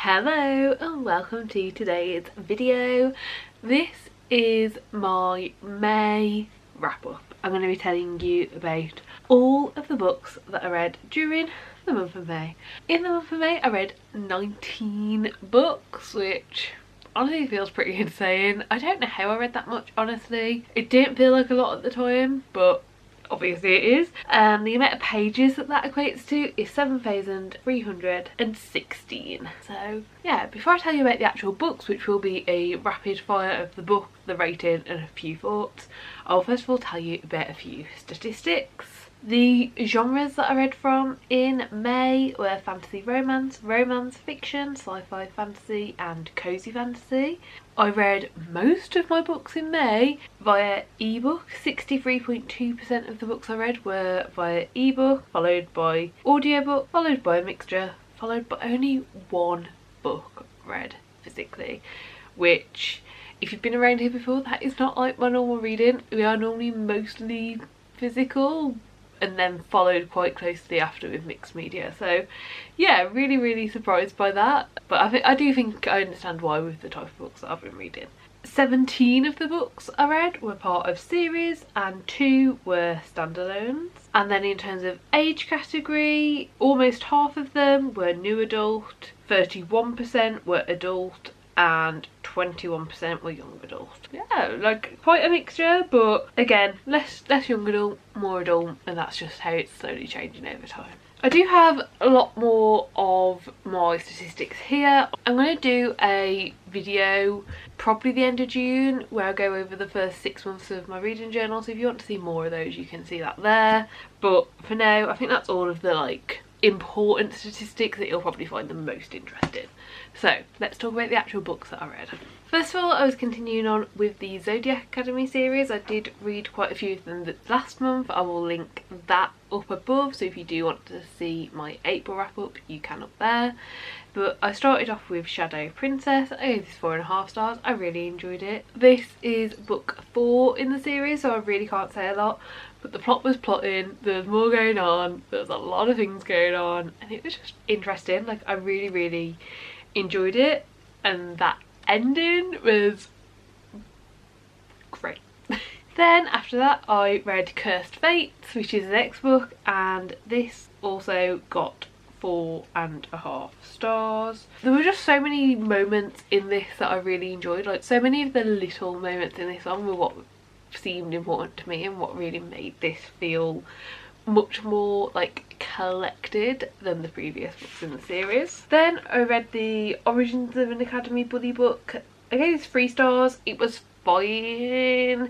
Hello and welcome to today's video. This is my May wrap up. I'm going to be telling you about all of the books that I read during the month of May. In the month of May I read 19 books, which honestly feels pretty insane. I don't know how I read that much, honestly. It didn't feel like a lot at the time, but obviously it is. And the amount of pages that equates to is 7,316. So yeah, before I tell you about the actual books, which will be a rapid fire of the book, the rating and a few thoughts, I'll first of all tell you about a few statistics. The genres that I read from in May were fantasy romance, romance fiction, sci-fi fantasy and cozy fantasy. I read most of my books in May via ebook. 63.2% of the books I read were via ebook, followed by audiobook, followed by a mixture, followed by only one book read physically, which, if you've been around here before, that is not like my normal reading. We are normally mostly physical and then followed quite closely after with mixed media. So yeah, really surprised by that, but I do think I understand why with the type of books that I've been reading. 17 of the books I read were part of series and 2 were standalones. And then in terms of age category, almost half of them were new adult, 31% were adult and 21% were young adult. Yeah, like quite a mixture, but again, less young adult, more adult, and that's just how it's slowly changing over time. I do have a lot more of my statistics here. I'm going to do a video probably the end of June where I go over the first 6 months of my reading journal, so if you want to see more of those you can see that there. But for now I think that's all of the like important statistics that you'll probably find the most interesting. So let's talk about the actual books that I read. First of all, I was continuing on with the Zodiac Academy series. I did read quite a few of them last month. I will link that up above, so if you do want to see my April wrap up you can up there. But I started off with Shadow Princess. I gave this 4.5 stars. I really enjoyed it. This is book 4 in the series, so I really can't say a lot, but the plot was plotting, there was more going on, there was a lot of things going on, and it was just interesting. Like, I really enjoyed it, and that ending was great. Then after that I read Cursed Fates, which is the next book, and this also got 4.5 stars. There were just so many moments in this that I really enjoyed. Like, so many of the little moments in this one were what seemed important to me and what really made this feel much more like collected than the previous books in the series. Then I read the Origins of an Academy Bully book. I gave this 3 stars. It was fine.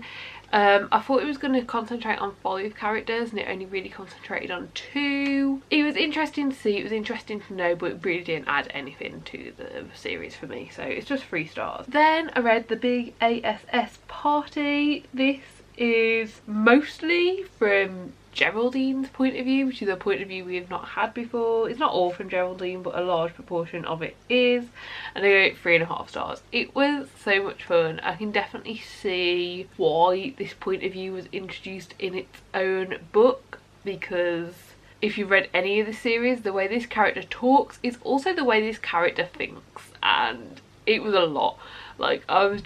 I thought it was going to concentrate on 5 characters and it only really concentrated on 2. It was interesting to see, it was interesting to know, but it really didn't add anything to the series for me, so it's just 3 stars. Then I read The Big ASS Party. This is mostly from Geraldine's point of view, which is a point of view we have not had before. It's not all from Geraldine, but a large proportion of it is, and I gave it 3.5 stars. It was so much fun. I can definitely see why this point of view was introduced in its own book, because if you've read any of the series, the way this character talks is also the way this character thinks, and it was a lot. Like, I was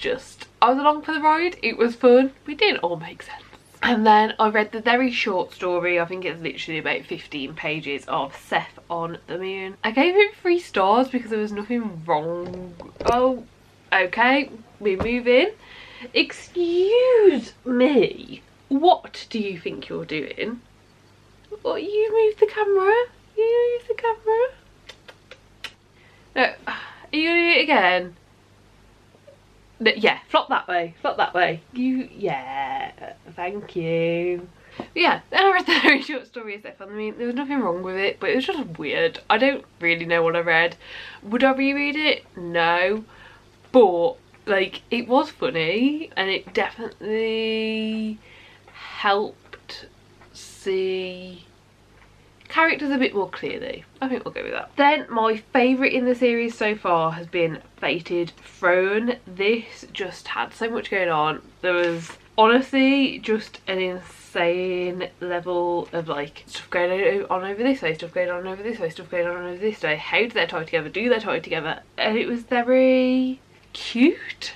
along for the ride. It was fun. It didn't all make sense. And then I read the very short story, I think it's literally about 15 pages, of Seth on the Moon. I gave it 3 stars because there was nothing wrong. Oh, okay, we're moving. Excuse me, what do you think you're doing? What, you move the camera? You move the camera? No, are you gonna do it again? Yeah, flop that way, flop that way. Yeah, thank you. But yeah, then I read the very short story of Geoff and Jafar. I mean, there was nothing wrong with it, but it was just weird. I don't really know what I read. Would I reread it? No. But, like, it was funny, and it definitely helped see characters a bit more clearly. I think we'll go with that. Then my favourite in the series so far has been Fated Throne. This just had so much going on. There was honestly just an insane level of like stuff going on over this way, stuff going on over this way, stuff going on over this way. How do they tie together? Do they tie together? And it was very cute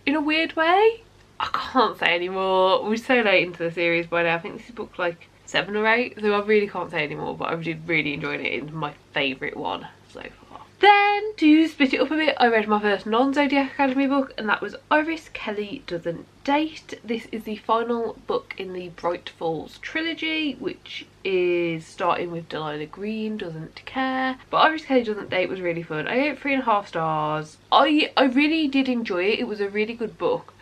in a weird way. I can't say anymore. We're so late into the series by now. I think this is book like 7 or 8, so I really can't say anymore, but I did really enjoy it. It's my favourite one so far. Then, to split it up a bit, I read my first non-Zodiac Academy book, and that was Iris Kelly Doesn't Date. This is the final book in the Bright Falls trilogy, which is starting with Delilah Green Doesn't Care. But Iris Kelly Doesn't Date was really fun. I gave it 3.5 stars. I really did enjoy it. It was a really good book.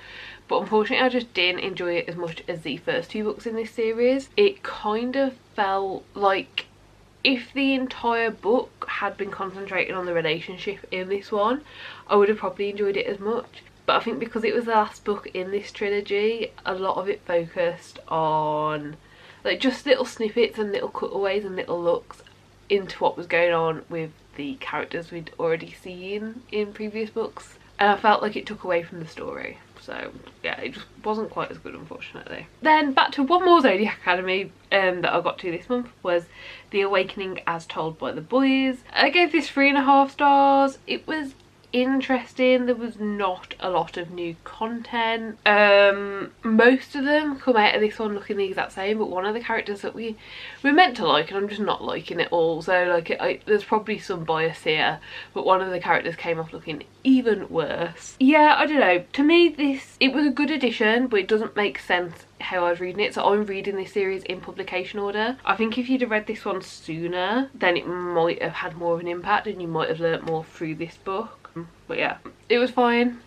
But unfortunately I just didn't enjoy it as much as the first 2 books in this series. It kind of felt like if the entire book had been concentrating on the relationship in this one, I would have probably enjoyed it as much. But I think because it was the last book in this trilogy, a lot of it focused on like just little snippets and little cutaways and little looks into what was going on with the characters we'd already seen in previous books. And I felt like it took away from the story. So yeah, it just wasn't quite as good, unfortunately. Then back to one more Zodiac Academy that I got to this month was The Awakening as Told by the Boys. I gave this 3.5 stars. It was interesting. There was not a lot of new content. Most of them come out of this one looking the exact same, but one of the characters that we're meant to like, and I'm just not liking it all, so like there's probably some bias here, but one of the characters came off looking even worse. Yeah, I don't know, to me it was a good addition, but it doesn't make sense how I was reading it. So I'm reading this series in publication order. I think if you'd have read this one sooner, then it might have had more of an impact and you might have learnt more through this book. But yeah, it was fine,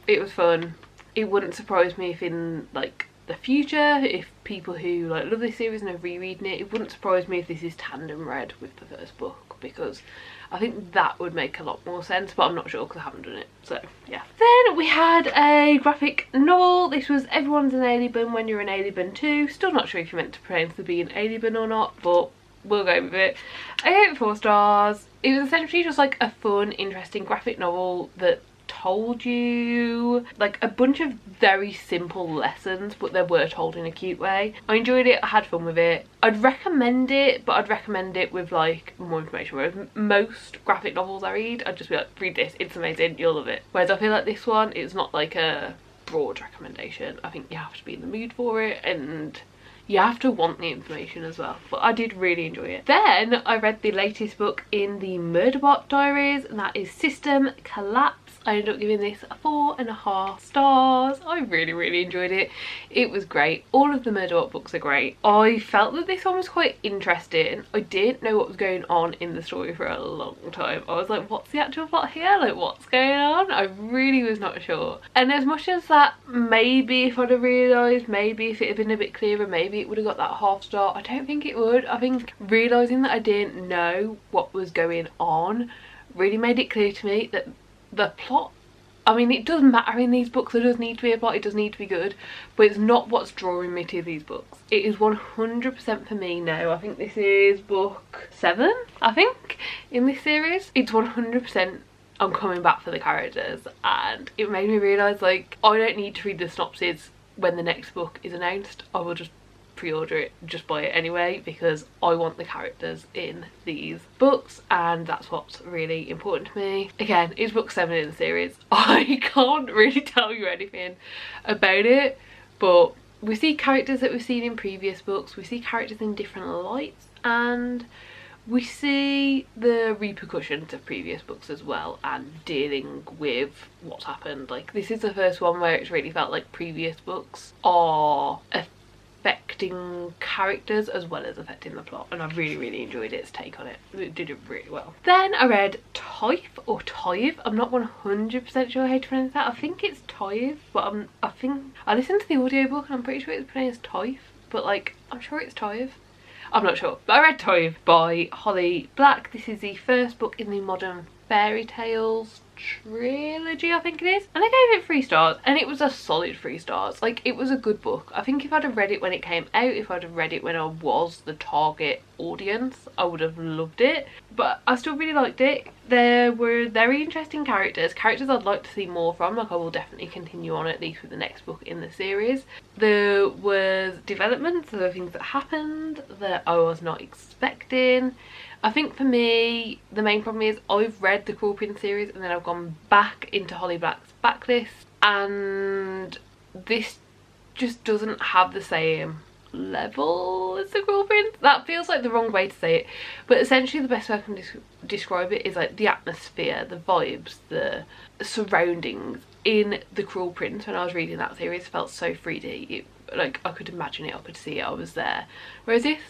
it was fun. It wouldn't surprise me if in like the future, if people who like love this series and are rereading it, it wouldn't surprise me if this is tandem read with the first book, because I think that would make a lot more sense, but I'm not sure because I haven't done it. So yeah. Then we had a graphic novel. This was Everyone's an Alien When You're an Alien Too. Still not sure if you're meant to pronounce the B an alien or not, but we'll go with it. I gave it 4 stars. It was essentially just like a fun, interesting graphic novel that told you like a bunch of very simple lessons, but they were told in a cute way. I enjoyed it, I had fun with it. I'd recommend it, but I'd recommend it with like more information, whereas most graphic novels I read, I'd just be like, read this, it's amazing, you'll love it. Whereas I feel like this one, it's not like a broad recommendation. I think you have to be in the mood for it and you have to want the information as well, but I did really enjoy it. Then I read the latest book in the Murderbot diaries, and that is System Collapse. I ended up giving this 4.5 stars. I really enjoyed it. It was great. All of the Murderbot books are great. I felt that this one was quite interesting. I didn't know what was going on in the story for a long time. I was like, what's the actual plot here? Like, what's going on? I really was not sure. And as much as that, maybe if I'd have realised, maybe if it had been a bit clearer, maybe it would have got that 1/2 star. I don't think it would. I think realising that I didn't know what was going on really made it clear to me that the plot, I mean, it does matter in these books. There does need to be a plot, it does need to be good, but it's not what's drawing me to these books. It is 100% for me now. I think this is book 7, I think, in this series. It's 100% I'm coming back for the characters, and it made me realise like I don't need to read the synopsis when the next book is announced. I will just pre-order it, just buy it anyway, because I want the characters in these books, and that's what's really important to me. Again, it's book 7 in the series. I can't really tell you anything about it, but we see characters that we've seen in previous books, we see characters in different lights, and we see the repercussions of previous books as well, and dealing with what's happened. Like, this is the first one where it's really felt like previous books are affecting characters as well as affecting the plot, and I really enjoyed its take on it. It did it really well. Then I read Typh or Tyve. I'm not 100% sure how to pronounce that. I think it's Tyve, but I think I listened to the audiobook and I'm pretty sure it's pronounced Typh, but like I'm sure it's Tyve. I'm not sure, but I read Tyve by Holly Black. This is the first book in the Modern fairy tales trilogy, I think it is, and I gave it 3 stars, and it was a solid 3 stars. Like, it was a good book. I think if I'd have read it when it came out, if I'd have read it when I was the target audience, I would have loved it, but I still really liked it. There were very interesting characters I'd like to see more from. Like, I will definitely continue on at least with the next book in the series. There was developments, there were things that happened that I was not expecting. I think for me, the main problem is I've read the Cruel Prince series and then I've gone back into Holly Black's backlist, and this just doesn't have the same level as the Cruel Prince. That feels like the wrong way to say it, but essentially the best way I can describe it is like the atmosphere, the vibes, the surroundings in the Cruel Prince when I was reading that series felt so 3D. Like, I could imagine it, I could see it, I was there. Whereas this,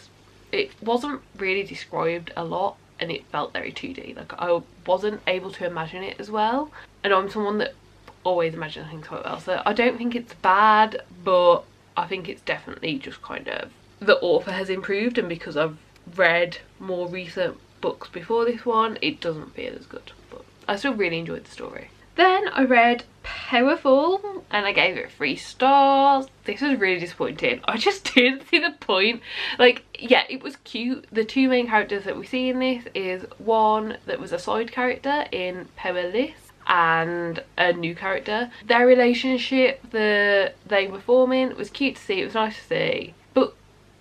it wasn't really described a lot and it felt very 2D. Like, I wasn't able to imagine it as well, and I'm someone that always imagines things quite well, so I don't think it's bad, but I think it's definitely just kind of the author has improved, and because I've read more recent books before this one, it doesn't feel as good, but I still really enjoyed the story. Then I read Powerful and I gave it 3 stars. This was really disappointing. I just didn't see the point. Like, yeah, it was cute. The 2 main characters that we see in this is one that was a side character in Powerless and a new character. Their relationship that they were forming was cute to see, it was nice to see, but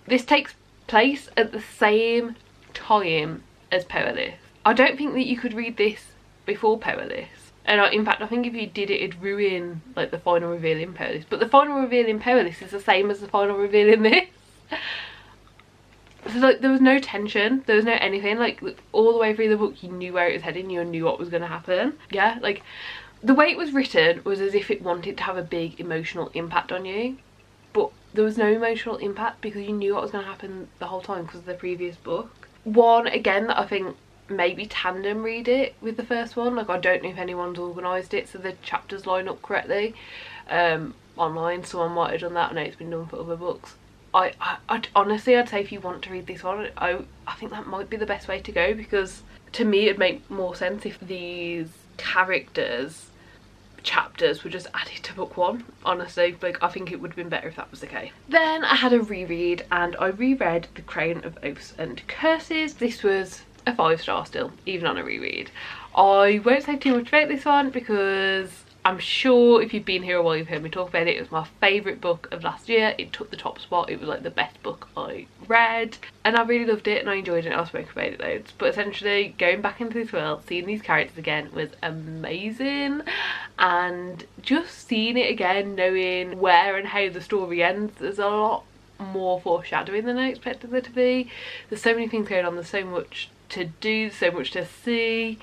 this takes place at the same time as Powerless. I don't think that you could read this before Powerless. And in fact, I think if you did it, it'd ruin like the final reveal in Powerless. But the final reveal in Powerless is the same as the final reveal in this. So like, there was no tension, there was no anything. Like, all the way through the book you knew where it was heading, you knew what was going to happen. Yeah, like the way it was written was as if it wanted to have a big emotional impact on you, but there was no emotional impact because you knew what was going to happen the whole time because of the previous book. One, again, that I think maybe tandem read it with the first one. Like, I don't know if anyone's organised it so the chapters line up correctly online. Someone might have done that. I know it's been done for other books. I'd honestly, I'd say if you want to read this one, I think that might be the best way to go, because to me it'd make more sense if these characters chapters were just added to book 1. Honestly, like, I think it would have been better if that was the case. Then I had a reread and I reread The Crown of Oaths and Curses. This was a 5 star still, even on a reread. I won't say too much about this one because I'm sure if you've been here a while you've heard me talk about it. It was my favourite book of last year. It took the top spot. It was like the best book I read and I really loved it and I enjoyed it. I've spoken about it loads, but essentially going back into this world, seeing these characters again was amazing, and just seeing it again, knowing where and how the story ends, there's a lot more foreshadowing than I expected there to be. There's so many things going on, there's so much to do, so much to see.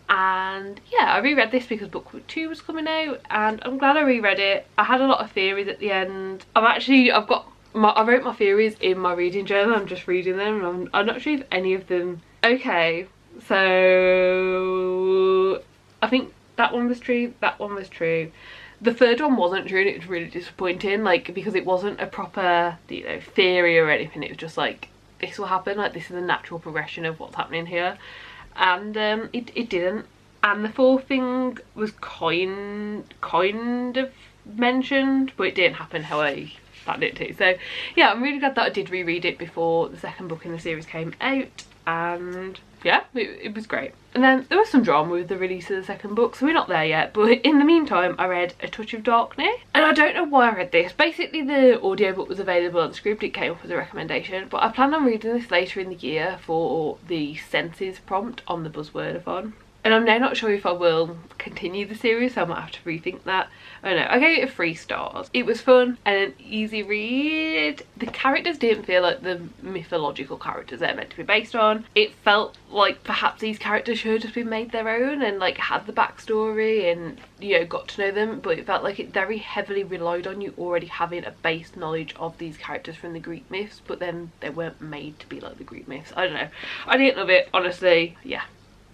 And yeah, I reread this because book 2 was coming out and I'm glad I reread it. I had a lot of theories at the end. I wrote my theories in my reading journal. I'm just reading them and I'm not sure if any of them. Okay, so I think that one was true, that one was true. The third one wasn't true and it was really disappointing, like, because it wasn't a proper, you know, theory or anything. It was just like, this will happen, like, this is a natural progression of what's happening here. And it didn't. And the 4th thing was kind of mentioned, but it didn't happen how I planned it to. So yeah, I'm really glad that I did reread it before the 2nd book in the series came out, and yeah, it was great. And then there was some drama with the release of the 2nd book, so we're not there yet, but in the meantime I read A Touch of Darkness, and I don't know why I read this. Basically the audiobook was available on Scribd, it came up as a recommendation, but I plan on reading this later in the year for the senses prompt on the Buzzwordathon. And I'm now not sure if I will continue the series, so I might have to rethink that. I don't know, I gave it 3 stars. It was fun and an easy read. The characters didn't feel like the mythological characters they're meant to be based on. It felt like perhaps these characters should have just been made their own and like had the backstory and, you know, got to know them, but it felt like it very heavily relied on you already having a base knowledge of these characters from the Greek myths, but then they weren't made to be like the Greek myths. I don't know. I didn't love it, honestly. Yeah,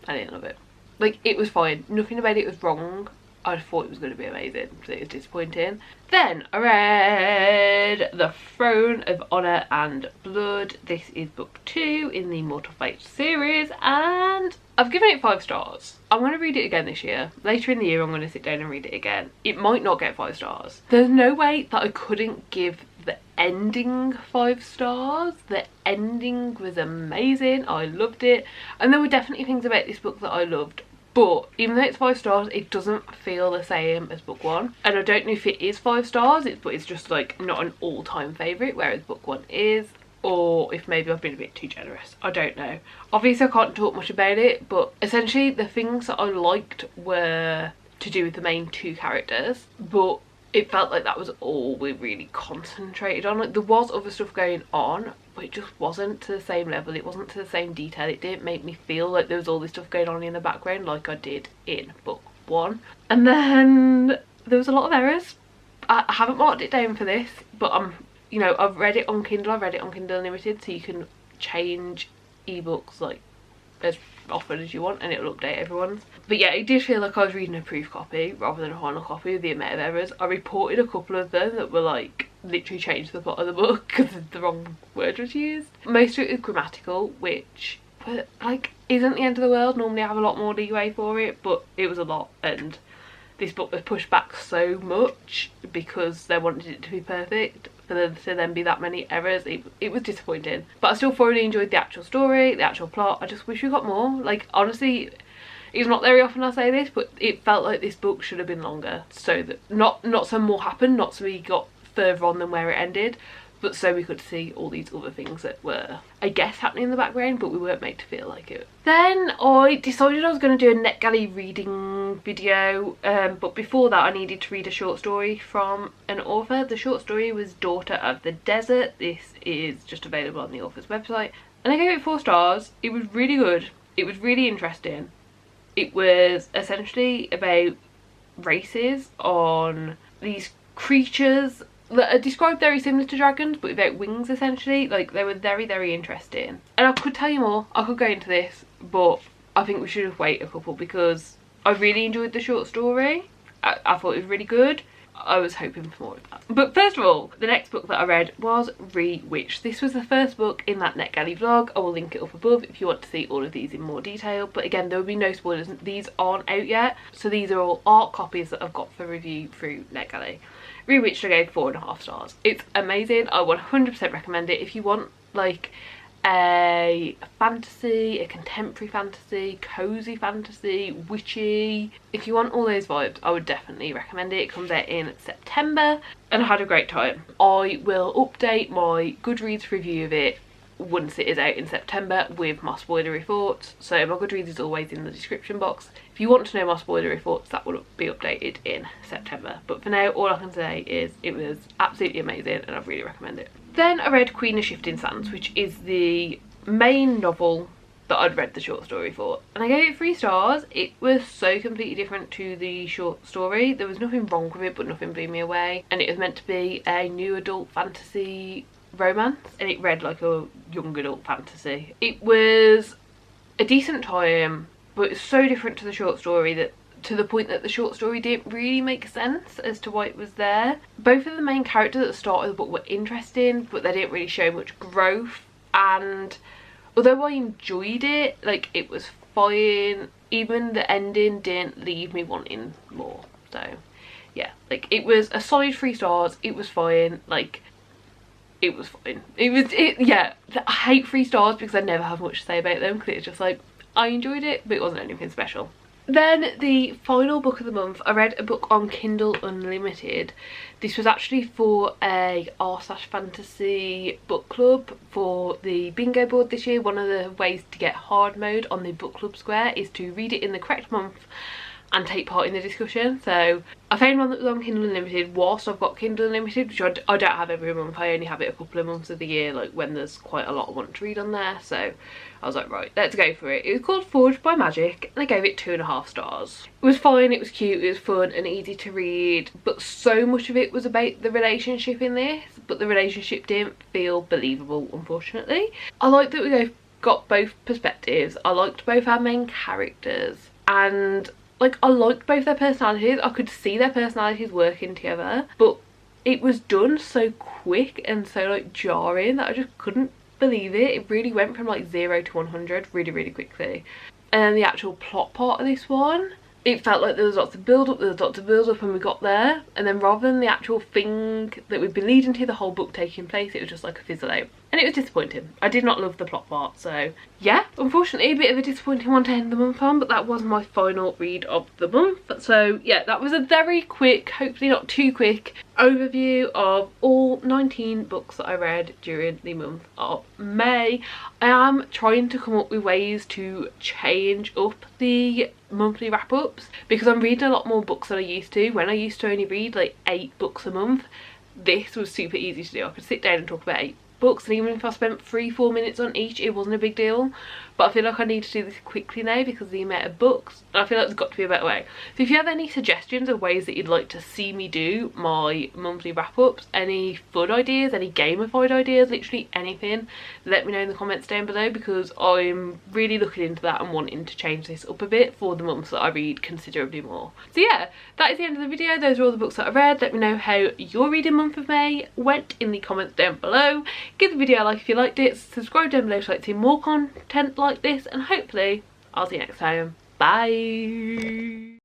I didn't love it. Like, it was fine. Nothing about it was wrong. I thought it was going to be amazing, so it was disappointing. Then I read The Throne of Honour and Blood. This is book 2 in the Mortal Fate series, and I've given it 5 stars. I'm going to read it again this year. Later in the year I'm going to sit down and read it again. It might not get 5 stars. There's no way that I couldn't give the ending 5 stars. The ending was amazing. I loved it, and there were definitely things about this book that I loved. But even though it's 5 stars, it doesn't feel the same as book 1. And I don't know if it is 5 stars, but it's just like not an all-time favourite, whereas book 1 is. Or if maybe I've been a bit too generous. I don't know. Obviously I can't talk much about it, but essentially the things that I liked were to do with the main 2 characters. But it felt like that was all we really concentrated on. Like, there was other stuff going on, but it just wasn't to the same level. It wasn't to the same detail. It didn't make me feel like there was all this stuff going on in the background like I did in book 1. And then there was a lot of errors. I haven't marked it down for this, but you know, I've read it on Kindle. I've read it on Kindle Unlimited, so you can change ebooks like as often as you want and it'll update everyone's. But yeah, it did feel like I was reading a proof copy rather than a final copy with the amount of errors. I reported a couple of them that were like literally changed the plot of the book because the wrong word was used. Most of it is grammatical, which like isn't the end of the world. Normally I have a lot more leeway for it, but it was a lot, and this book was pushed back so much because they wanted it to be perfect. For there to then be that many errors, it was disappointing. But I still thoroughly enjoyed the actual story, the actual plot. I just wish we got more. Like, honestly, it's not very often I say this, but it felt like this book should have been longer, so that not so more happened, not so we got further on than where it ended, but so we could see all these other things that were, I guess, happening in the background, but we weren't made to feel like it. Then I decided I was going to do a NetGalley reading video, but before that I needed to read a short story from an author. The short story was Daughter of the Desert. This is just available on the author's website, and I gave it 4 stars. It was really good. It was really interesting. It was essentially about races on these creatures that are described very similar to dragons but without wings, essentially. Like, they were very, very interesting, and I could tell you more. I could go into this, but I think we should have waited a couple because I really enjoyed the short story. I thought it was really good. I was hoping for more of that. But first of all, the next book that I read was Rewitched. This was the first book in that NetGalley vlog. I will link it up above if you want to see all of these in more detail, but again, there will be no spoilers. These aren't out yet, so these are all art copies that I've got for review through NetGalley. Rewitched I gave 4.5 stars. It's amazing. I 100% recommend it if you want like a fantasy, a contemporary fantasy, cozy fantasy, witchy. If you want all those vibes, I would definitely recommend it. It comes out in September and I had a great time. I will update my Goodreads review of it once it is out in September with my spoilery thoughts. So my Goodreads is always in the description box. If you want to know my spoilery thoughts, that will be updated in September. But for now, all I can say is it was absolutely amazing and I really recommend it. Then I read Queen of Shifting Sands, which is the main novel that I'd read the short story for, and I gave it 3 stars. It was so completely different to the short story. There was nothing wrong with it, but nothing blew me away, and it was meant to be a new adult fantasy romance, and it read like a young adult fantasy. It was a decent time, but it's so different to the short story that to the point that the short story didn't really make sense as to why it was there. Both of the main characters at the start of the book were interesting, but they didn't really show much growth, and although I enjoyed it, like, it was fine, even the ending didn't leave me wanting more. So yeah, like, it was a solid 3 stars. It was fine. Like, it was fine. Yeah, I hate 3 stars because I never have much to say about them because it's just like, I enjoyed it, but it wasn't anything special. Then the final book of the month, I read a book on Kindle Unlimited. This was actually for a r/fantasy book club for the bingo board this year. One of the ways to get hard mode on the book club square is to read it in the correct month and take part in the discussion. So I found one that was on Kindle Unlimited whilst I've got Kindle Unlimited, which I don't have every month. I only have it a couple of months of the year, like when there's quite a lot I want to read on there. So I was like, right, let's go for it. It was called Forged by Magic and I gave it 2.5 stars. It was fine, it was cute, it was fun and easy to read, but so much of it was about the relationship in this, but the relationship didn't feel believable, unfortunately. I liked that we got both perspectives. I liked both our main characters, and like, I liked both their personalities. I could see their personalities working together, but it was done so quick and so like jarring that I just couldn't believe it. It really went from like 0 to 100 really quickly. And then the actual plot part of this one, it felt like there was lots of build up, when we got there, and then rather than the actual thing that we'd been leading to the whole book taking place, it was just like a fizzle out. And it was disappointing. I did not love the plot part, so yeah, unfortunately a bit of a disappointing one to end the month on, but that was my final read of the month. So yeah, that was a very quick, hopefully not too quick, overview of all 19 books that I read during the month of May. I am trying to come up with ways to change up the monthly wrap-ups because I'm reading a lot more books than I used to. When I used to only read like 8 books a month, this was super easy to do. I could sit down and talk about 8 books, and even if I spent 3-4 minutes on each, it wasn't a big deal. But I feel like I need to do this quickly now because of the amount of books. I feel like there's got to be a better way. So if you have any suggestions of ways that you'd like to see me do my monthly wrap-ups, any fun ideas, any gamified ideas, literally anything, let me know in the comments down below, because I'm really looking into that and wanting to change this up a bit for the months that I read considerably more. So yeah, that is the end of the video. Those are all the books that I read. Let me know how your reading month of May went in the comments down below. Give the video a like if you liked it, subscribe down below if you'd like to see more content like this, and hopefully I'll see you next time. Bye.